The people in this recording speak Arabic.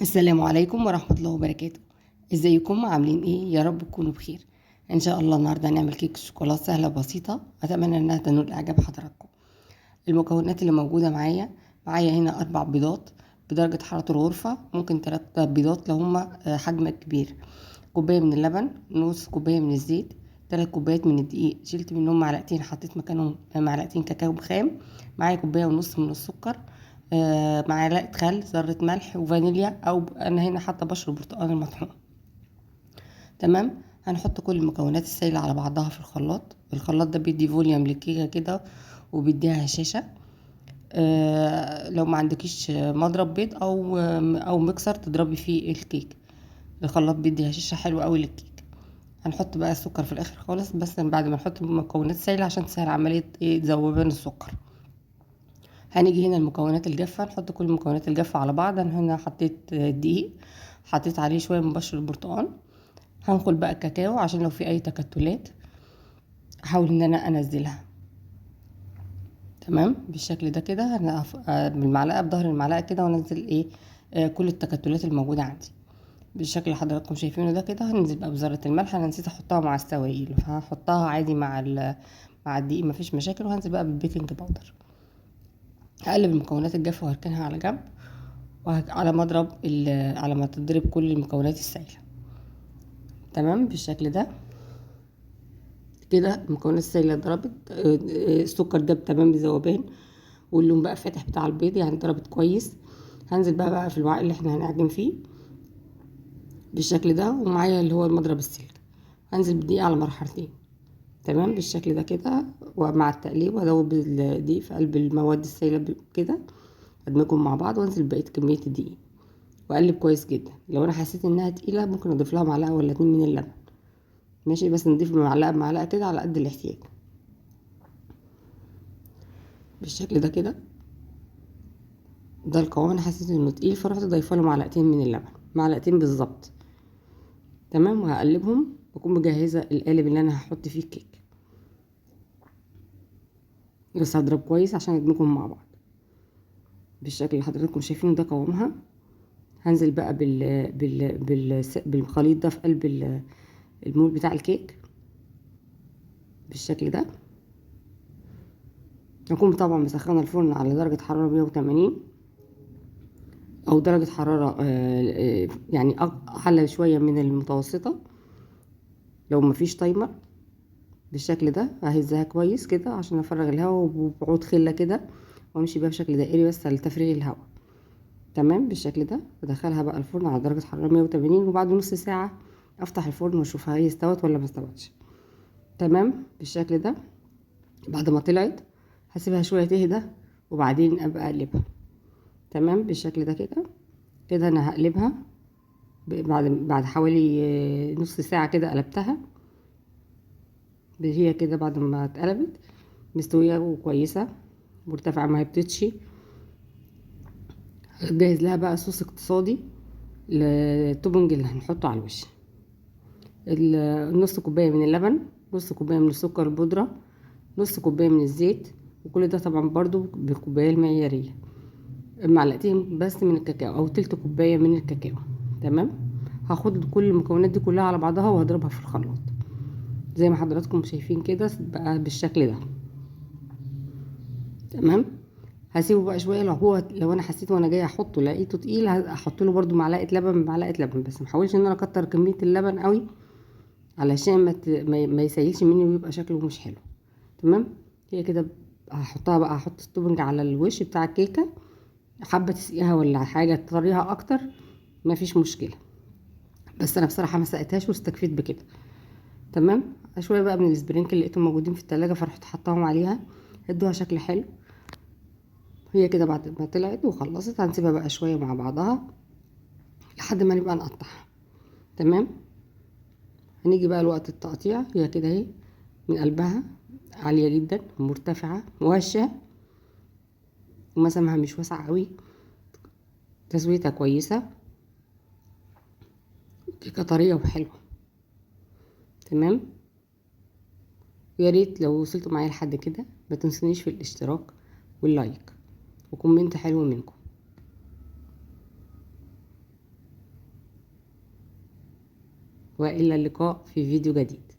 السلام عليكم ورحمة الله وبركاته. ازيكم عاملين ايه؟ يا رب تكونوا بخير. ان شاء الله النهارده هنعمل كيك شوكولاته سهله بسيطه، اتمنى انها تنول اعجاب حضراتكم. المكونات اللي موجوده معايا هنا 4 بيضات بدرجه حراره الغرفه، ممكن 3 بيضات لو هما حجم كبير. كوبايه من اللبن، نص كوبايه من الزيت، 3 كوبايات من الدقيق شلت منهم معلقتين حطيت مكانهم معلقتين كاكاو خام. معايا كوبايه ونص من السكر، معلقه خل، ذره ملح وفانيليا، او انا هنا حاطه بشر برتقال المطحون. تمام. هنحط كل المكونات السائله على بعضها في الخلاط ده بيدي فوليوم للكيكه كده وبيديها هشاشه. لو ما عندكيش مضرب بيض او ميكسر تضربي فيه الكيك، الخلاط بيدي هشاشه حلوه قوي للكيك. هنحط بقى السكر في الاخر خالص، بس بعد ما نحط المكونات السائله عشان تسهل عمليه ذوبان السكر. هنيجي هنا المكونات الجافة، نحط كل المكونات الجافة على بعض. انا هنا حطيت دقيق، حطيت عليه شوية من بشر البرتقال. هنخل بقى الكاكاو عشان لو في اي تكتلات احاول ان انا انزلها. تمام بالشكل ده كده. بالمعلقة بظهر المعلقة كده وانزل كل التكتلات الموجودة عندي بالشكل اللي حضراتكم شايفينه ده كده. هننزل بقى بذرة الملح، انا نسيت احطها مع السوائل، فهحطها عادي مع الدقيق مفيش مشاكل. وهنزل بقى بالبيكنج باودر. هقلب المكونات الجافة وهركنها على جنب، وعلى على ما تضرب كل المكونات السائلة. تمام بالشكل ده كده. المكونات السائلة ضربت، السكر داب تمام بذوبان، واللون بقى فاتح بتاع البيض يعني ضربت كويس. هنزل بقى في الوعاء اللي احنا هنعجن فيه بالشكل ده، ومعايا اللي هو المضرب السلك. هنزل بالدقيق على مرحلتين. تمام بالشكل ده كده. ومع التقليب وادوب الدقيق في قلب المواد السائلة كده، ادمجهم مع بعض وانزل بقية كمية الدقيق واقلب كويس جدا. لو انا حسيت انها تقيله ممكن اضيف لها معلقه ولا 2 من اللبن. ماشي، بس نضيف معلقه بمعلقه كده على قد الاحتياج بالشكل ده كده. ده القوام انا حسيت انه تقيل فرحت ضايفه له معلقتين من اللبن، معلقتين بالظبط. تمام. وهقلبهم واكون مجهزه القالب اللي انا هحط فيه الكيك، بس هضرب كويس عشان ادمجهم مع بعض بالشكل اللي حضراتكم شايفينه ده قوامها. هنزل بقى بالخليط ده في قلب المول بتاع الكيك بالشكل ده. هكون طبعا مسخنه الفرن على درجه حراره 180 او درجة حرارة يعني اعلى شوية من المتوسطة لو مفيش تايمر بالشكل ده. ههزها كويس كده عشان افرغ الهواء، وبعود خلة كده وامشي بيها بشكل دائري بس لتفريغ الهواء. تمام بالشكل ده. بدخلها بقى الفرن على درجة حرارة 180، وبعد نص ساعة افتح الفرن واشوفها هي استوت ولا ما استوتش. تمام بالشكل ده. بعد ما طلعت هسيبها شوية تهدى وبعدين ابقى اقلبها. تمام بالشكل ده كده. كده انا هقلبها بعد حوالي نص ساعة كده قلبتها. هي كده بعد ما اتقلبت مستوية وكويسة مرتفعة ما هبتتش. هجهز لها بقى صوص اقتصادي للتوبنج اللي هنحطه على الوش. نص كوباية من اللبن، نص كوباية من السكر البودرة، نص كوباية من الزيت، وكل ده طبعا برضو بالكوباية المعيارية. معلقتين بس من الكاكاو او تلت كوباية من الكاكاو. تمام. هاخد كل المكونات دي كلها على بعضها وهضربها في الخلاط زي ما حضراتكم شايفين كده بقى بالشكل ده. تمام. هسيبه بقى شويه. لو انا حسيت وانا جايه احطه لقيته تقيل هحط له برده معلقه لبن بمعلقه لبن، بس محاولش ان انا اكتر كميه اللبن قوي علشان ما يسيلش مني ويبقى شكله مش حلو. تمام. هي كده هحطها بقى، هحط التوبنج على الوش بتاع الكيكه. حابه تسقيها ولا حاجه تطريها اكتر مفيش مشكله، بس انا بصراحه ما سقيتهاش واستكفيت بكده. تمام. شويه بقى من السبرينكل لقيتهم موجودين في التلاجة فرحت حطاهم عليها، ادوها شكل حلو. هي كده بعد ما طلعت وخلصت هنسيبها بقى شويه مع بعضها لحد ما نبقى نقطعها. تمام. هنيجي بقى لوقت التقطيع. هي كده اهي من قلبها عاليه جدا مرتفعه وهشه، ومسامها مش واسعه قوي، تسويتها كويسه، كيكه طريه وحلوه. تمام. ويا ريت لو وصلتوا معايا لحد كده ما تنسونيش في الاشتراك واللايك وكومنت حلو منكم. وإلى اللقاء في فيديو جديد.